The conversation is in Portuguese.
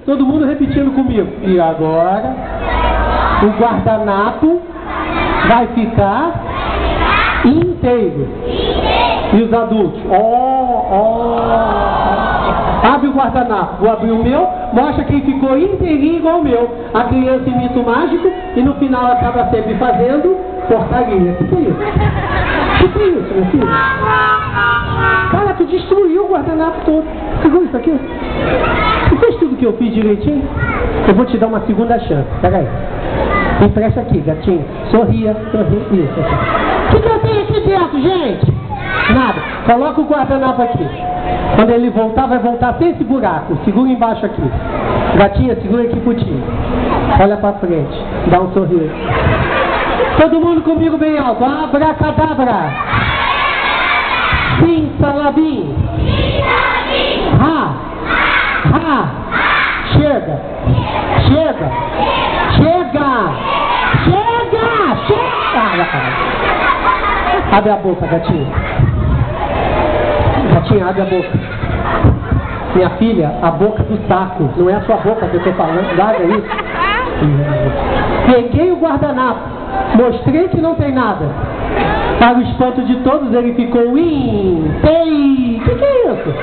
Todo mundo repetindo comigo. E agora, o guardanapo vai ficar inteiro. E os adultos? Abre o guardanapo. Vou abrir o meu. Mostra quem ficou inteirinho igual o meu. A criança imita o mágico e no final acaba sempre fazendo porcaria. O que é isso? O que é isso, meu filho? Cara, tu destruiu o guardanapo todo. Você viu isso aqui? Você fez tudo que eu fiz direitinho? Eu vou te dar uma segunda chance. Pega aí. Empresta aqui, gatinho. Sorria, sorria. Isso aqui. O que eu tenho aqui dentro, gente? Nada. Coloca o guardanapo aqui. Quando ele voltar, vai voltar sem esse buraco. Segura embaixo aqui. Gatinha, segura aqui pro tio. Olha pra frente. Dá um sorriso. Todo mundo comigo bem alto. Abracadabra. Sim, salabim. Ha. Ha. Chega. Chega. Chega. Chega. Chega. Abre a boca, gatinho. Gatinha, abre a boca. Minha filha, a boca do saco. Não é a sua boca que eu tô falando. Nada é isso. Peguei o guardanapo. Mostrei que não tem nada. Para o espanto de todos, ele ficou tem. O que é isso?